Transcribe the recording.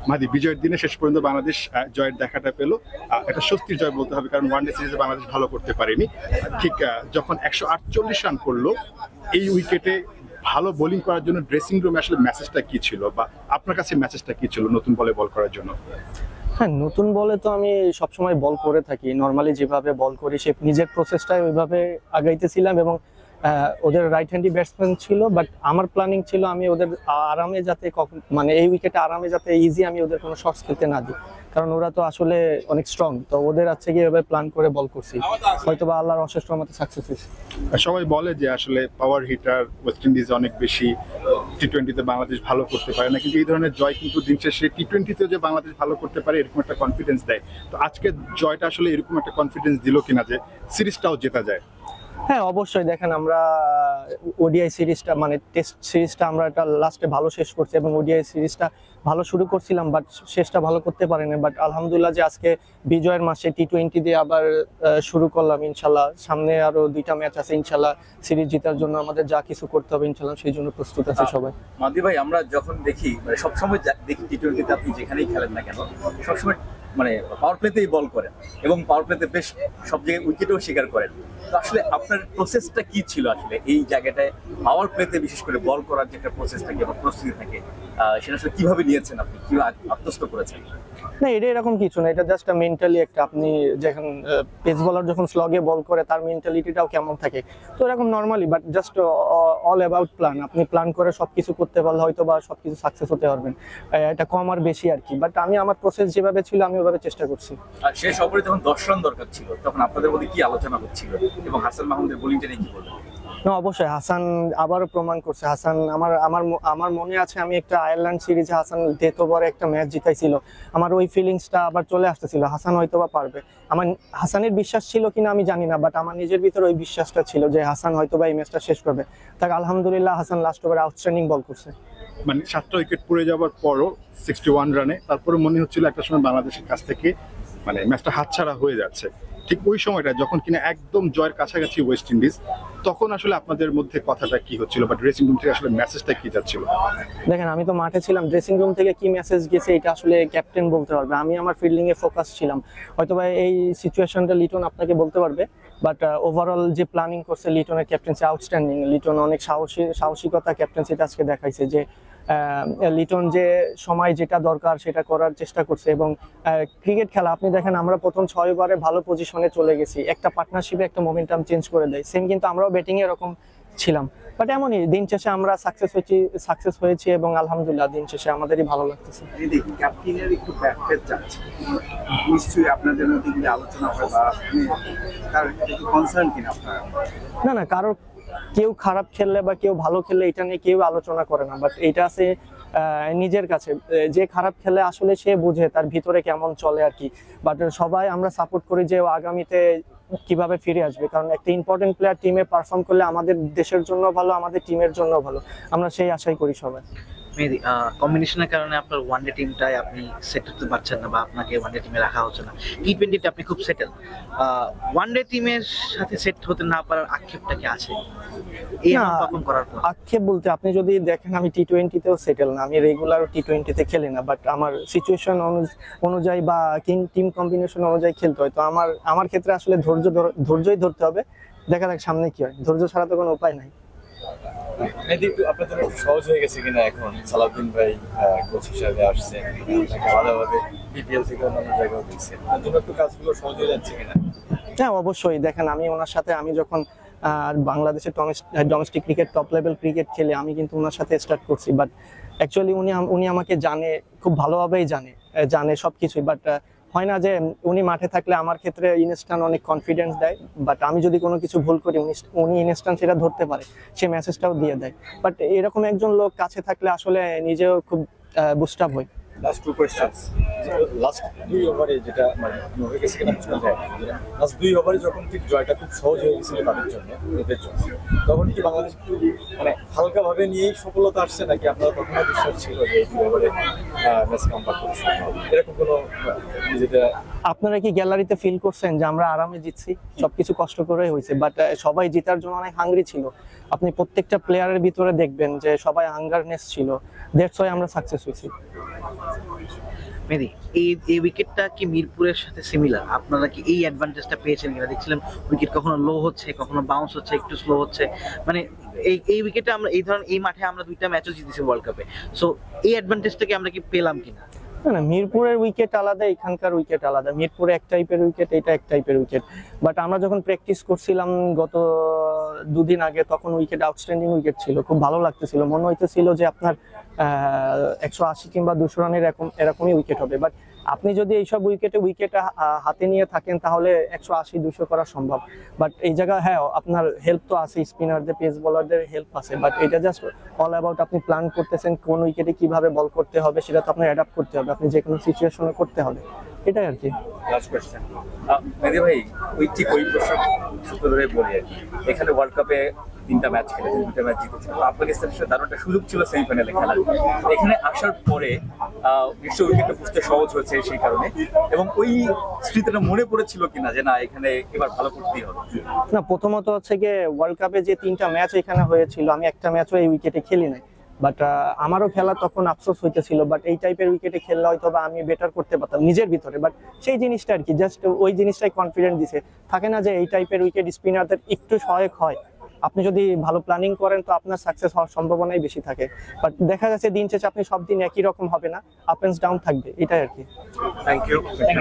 মাদি বিজয়ের দিনে শেষ পর্যন্ত বাংলাদেশ জয়ের দেখাটা পেল। এটা স্বস্তির জয় বলতে হবে, কারণ ওয়ানডে সিরিজে বাংলাদেশ ভালো করতে পারেনি। ঠিক যখন 148 রান করলো এই উইকেটে, ভালো বোলিং করার জন্য ড্রেসিং রুমে আসলে মেসেজটা কি ছিল, বা আপনার কাছে মেসেজটা কি ছিল নতুন বলে বল করার জন্য? হ্যাঁ, নতুন বলে তো আমি সবসময় বল করে থাকি, নর্মালি যেভাবে বল করি সে নিজের প্রসেসটাই ওইভাবে আগাইতেছিলাম। এবং ওদের রাইট হ্যান্ডি ব্যাটসম্যান ছিল, বাট আমার প্ল্যানিং ছিল আমি ওদের আরামে যাতে মানে এই উইকেটে আরামে যাতে ইজি আমি ওদের কোনো শটস খেলতে না দিই, কারণ ওরা তো আসলে অনেক স্ট্রং। তো ওদের আছে গিয়ে এভাবে প্ল্যান করে বল করছি, হয়তো বা আল্লাহর অশেষ রহমতে সাকসেস হয়েছে। সবাই বলে যে আসলে পাওয়ার হিটার ওয়েস্ট ইন্ডিজ অনেক বেশি, টি-20তে বাংলাদেশ ভালো করতে পারে না, কিন্তু এই ধরনের জয় কিন্তু দিন শেষে টি-20তেও যে বাংলাদেশ ভালো করতে পারে এরকম একটা কনফিডেন্স দেয়। তো আজকে জয়টা আসলে এরকম একটা কনফিডেন্স দিল কিনা যে সিরিজটাও জেতা যায়? হ্যাঁ, অবশ্যই। দেখেন, আমরা ওডিআই সিরিজটা মানে টেস্ট সিরিজটা আমরা একটা লাস্টে ভালো শেষ করছি, এবং ওডিআই সিরিজটা ভালো শুরু করছিলাম, বাট শেষটা ভালো করতে পারিনি। বাট আলহামদুলিল্লাহ যে আজকে বিজয়ের মাসে টি-20 দিয়ে আবার শুরু করলাম। ইনশাল্লাহ সামনে আরো 2টা ম্যাচ আছে, ইনশাল্লাহ সিরিজ জেতার জন্য আমাদের যা কিছু করতে হবে ইনশাল্লাহ সেই জন্য প্রস্তুত আছে সবাই। মাদি ভাই, আমরা যখন দেখি মানে সবসময় দেখি টি-20তে আপনি যেখানেই খেলেন না কেন সবসময় মানে পাওয়ার প্লেতেই বল করেন, এবং পাওয়ার প্লেতে বেশ সব জায়গায় উইকেটও শিকার করেন। তো আসলে আপনার প্রসেসটা কি ছিল আসলে এই জায়গাটায় পাওয়ার প্লেতে, বিশেষ করে বল করার যে একটা প্রসেস থাকে বা প্রস্তুতি থাকে, সেটা আসলে কিভাবে নিয়েছেন আপনি, কিভাবে আত্মস্থ করেছেন? না, এটা এরকম কিছু না, এটা জাস্ট মেন্টালি একটা, আপনি যখন পেস বলার যখন স্লগে বল করে তার মেন্টালিটিটাও কেমন থাকে, তো এরকম normally, but just all about plan. আপনি প্ল্যান করে সবকিছু করতে পারলে হয়তো বা সবকিছু সাকসেস হতে পারবেন, এটা কম আর বেশি আর কি। বাট আমি আমার প্রসেস যেভাবে ছিল আমি ওভাবে চেষ্টা করছি। আর শেষ ওভারে যখন 10 রান দরকার ছিল তখন আপনাদের মধ্যে কি আলোচনা হচ্ছিল, এবং হাসান মাহমুদের বোলিংটা নিয়ে কি বলবেন? না, অবশ্যই হাসান আবারও প্রমাণ করছে। হাসান আমার আমার আমার মনে আছে আমি একটা আয়ারল্যান্ড সিরিজে হাসান ডেথ ওভারে একটা ম্যাচ জিতাইছিল, আমার ওই ফিলিংসটা আবার চলে আসতেছিল, হাসান হয়তো বা পারবে। আমার হাসানের বিশ্বাস ছিল কিনা আমি জানি না, বাট আমার নিজের ভিতরে ওই বিশ্বাসটা ছিল যে হাসান হয়তো বা এই ম্যাচটা শেষ করবে। তাকে আলহামদুলিল্লাহ হাসান লাস্ট ওভারে আউটস্ট্যান্ডিং বল করছে। মানে 7টা উইকেট পড়ে যাওয়ার পরও 61 রানে, তারপরে মনে হচ্ছিল একটা সময় বাংলাদেশের কাছ থেকে মানে ম্যাচটা হাতছাড়া হয়ে যাচ্ছে। ঠিক ওই সময়টা যখন কিনা একদম জয়ের কাছাকাছি ওয়েস্ট ইন্ডিজ, তখন আসলে আপনাদের মধ্যে কথাটা কি হচ্ছিল, বা ড্রেসিং রুম থেকে আসলে মেসেজটা কি যাচ্ছিল? দেখেন, আমি তো মাঠে ছিলাম, ড্রেসিং রুম থেকে কি মেসেজ গেছে এটা আসলে ক্যাপ্টেন বলতে পারবে। আমি আমার ফিল্ডিং এ ফোকাস ছিলাম, হয়তো বা এই সিচুয়েশনটা লিটন আপনাকে বলতে পারবে। বাট ওভারঅল যে প্ল্যানিং করছে লিটনের ক্যাপ্টেন্সি আউটস্ট্যান্ডিং। লিটন অনেক সাহসিকতা ক্যাপ্টেন্সিটা আজকে দেখাইছে, যে লিটন যে সময় যেটা দরকার সেটা করার চেষ্টা করছে। এবং ক্রিকেট খেলা আপনি দেখেন, আমরা প্রথম 6 ওভারে ভালো পজিশনে চলে গেছি, একটা পার্টনারশিপে একটা মোমেন্টাম চেঞ্জ করে দেয়। সেম কিন্তু আমরাও ব্যাটিং এ এরকম ছিলাম, বাট এমনই দিন শেষে আমরা সাকসেস হয়েছি এবং আলহামদুলিল্লাহ দিন শেষে আমাদেরই ভালো লাগতেছে। যদি ক্যাপ্টেনের একটু ব্যাকফেট যাচ্ছে, নিশ্চয়ই আপনাদের মধ্যে কিন্তু আলোচনা হবে, বা তার একটু কনসার্ন কিনা আপনারা? না, কারোর কেউ খারাপ খেললে বা কেউ ভালো খেললে এটা নিয়ে কেউ আলোচনা করে না, বাট এটা আছে নিজের কাছে। যে খারাপ খেলে আসলে সে বুঝে তার ভিতরে কেমন চলে আর কি। বাট সবাই আমরা সাপোর্ট করি যে ও আগামীতে কিভাবে ফিরে আসবে, কারণ একটা ইম্পর্টেন্ট প্লেয়ার টিমে পারফর্ম করলে আমাদের দেশের জন্য ভালো, আমাদের টিমের জন্য ভালো, আমরা সেই আশাই করি সবাই। মেহেদী, কম্বিনেশনের কারণে আপনার ওয়ানডে টিমটায় আপনি সেট হতে পারছেন না, বা আপনাকে ওয়ানডে টিমে রাখা হচ্ছে না। টি-20তে আপনি খুব সেটেল, ওয়ানডে টিমের সাথে সেট হতে না পারার আক্ষেপটা কি আছে এই পারফর্ম করার পর? আক্ষেপ বলতে আপনি যদি দেখেন আমি টি-20তেও সেটেল না, আমি রেগুলার টি-20তে খেলি না, বাট আমার সিচুয়েশন অনুযায়ী বা টিম কম্বিনেশন অনুযায়ী খেলতে হয়। তো আমার ক্ষেত্রে আসলে ধৈর্যই ধরতে হবে, দেখা যাক সামনে কি হয়, ধৈর্য ছাড়া তো কোনো উপায় নাই। আপনার জন্য একটু সহজ হয়ে গেছে কিনা এখন সালাউদ্দিন ভাই কোচ হিসাবে আসছেন, আলাদাভাবে বিপিএল থেকে অন্যান্য জায়গায় দেখছেন, আপনার জন্য একটু কাজগুলো সহজ হয়ে যাচ্ছে কিনা? হ্যাঁ, অবশ্যই। দেখেন, আমি ওনার সাথে আমি যখন বাংলাদেশের domestic cricket top level cricket খেলে আমি কিন্তু ওনার সাথে স্টার্ট করছি, বাট অ্যাকচুয়ালি উনি আমাকে জানে, খুব ভালোভাবেই জানে সবকিছুই। বাট হয় না যে উনি মাঠে থাকলে আমার ক্ষেত্রে ইনস্ট্যান্ট অনেক কনফিডেন্স দেয়, বাট আমি যদি কোনো কিছু ভুল করি উনি ইনস্ট্যান্ট সেটা ধরতে পারে, সে মেসেজটাও দিয়ে দেয়। বাট এরকম একজন লোক কাছে থাকলে আসলে নিজেও খুব বুস্ট আপ হয়। Last 2 questions. লাস্ট 2 ওভারে যেটা মানে হয়ে গেছে কিনা বুঝতে যায়, লাস্ট 2 ওভারে যখন ঠিক জয়টা খুব সহজ হয়ে গেছিল তাদের জন্য, ওদের জন্য, তখন কি বাংলাদেশ একটু মানে হালকাভাবে নিয়েই সফলতা আসছে, নাকি আপনারা তখনও বিশ্বাস ছিল যে এই 2 ওভারে ম্যাচ কমপ্লিট করতে পারবে, এরকম কোনো নিজেদের আপনারা কি গ্যালারিতে ফিল করছেন যে আমরা আরামে জিতছি? সবকিছু কষ্ট করে হয়েছে, বাট সবাই জেতার জন্য অনেক হাঙ্গ্রি ছিল। আপনি প্রত্যেকটা প্লেয়ারের ভিতরে দেখবেন যে সবাই হাঙ্গারনেস ছিল, দ্যাটস ওয়াই আমরা সাকসেস হয়েছি। মেহেদী, এই উইকেটটা কি মিরপুরের সাথে সিমিলার? আপনারা কি এই অ্যাডভান্টেজটা পেয়েছেন কিনা? দেখছিলাম উইকেট কখনো লো হচ্ছে, কখনো বাউন্স হচ্ছে, একটু স্লো হচ্ছে, মানে এই উইকেটে আমরা এই ধরনের এই মাঠে আমরা 2টা ম্যাচও জিতেছি ওয়ার্ল্ড কাপে। সো এই অ্যাডভান্টেজটাকে আমরা কি পেলাম কিনা? না না, মিরপুরের উইকেট আলাদা, এখানকার উইকেট আলাদা। মিরপুরে এক টাইপের উইকেট, এটা এক টাইপের উইকেট। বাট আমরা যখন প্র্যাকটিস করছিলাম গত 2 দিন আগে, তখন উইকেট আউটস্ট্যান্ডিং উইকেট ছিল, খুব ভালো লাগতেছিল। মনে হইতেছিল যে আপনার 180 কিংবা 200 রানের এরকমই উইকেট হবে। বাট আপনি যদি এইসব উইকেট হাতে নিয়ে থাকেন তাহলে 180-200 করা সম্ভব। বাট এই জায়গায় হ্যাঁ আপনার হেল্প তো আছে, স্পিনারদের, পেস বোলারদের হেল্প আছে। বাট এটা জাস্ট অল অ্যাবাউট আপনি প্ল্যান করতেছেন কোন উইকেটে কিভাবে বল করতে হবে, সেটা তো আপনার অ্যাডাপ্ট করতে হবে, আপনি যে কোনো সিচুয়েশনে করতে হবে, এটাই আর কি। লাস্ট কোয়েশ্চেন মেহেদী ভাই, ওই প্রশ্ন সূত্র ধরে বলি আর কি, এখানে ওয়ার্ল্ড কাপে 3টা ম্যাচ খেলেছেন, 2টা ম্যাচ জিতেছেন, তো আফগানিস্তানের সাথে দারুণ একটা সুযোগ ছিল সেমিফাইনালে খেলার। এখানে আসার পরে নিশ্চয়ই উইকেটটা বুঝতে সহজ হয়েছে সেই কারণে, এবং ওই স্মৃতিটা মনে পড়েছিল কিনা যে না এখানে এবার ভালো করতেই হবে? না, প্রথমত হচ্ছে গিয়ে ওয়ার্ল্ড কাপে যে 3টা ম্যাচ এখানে হয়েছিল, আমি একটা ম্যাচও এই উইকেটে খেলি নাই। বাট আমারও খেলা তখন আফসোস হইতেছিল, বাট এই টাইপের উইকেটে খেললে হয়তো বা আমি বেটার করতে পারতাম নিজের ভিতরে। বাট সেই জিনিসটা আর কি, জাস্ট ওই জিনিসটাই কনফিডেন্ট দিছে। থাকে না যে এই টাইপের উইকেট স্পিনারদের একটু সহায়ক হয়, আপনি যদি ভালো প্ল্যানিং করেন তো আপনার সাকসেস হওয়ার সম্ভাবনাই বেশি থাকে। বাট দেখা যাচ্ছে দিন শেষে আপনি সব দিন একই রকম হবে না, আপ এন্ড ডাউন থাকবে, এটাই আর কি। Thank you.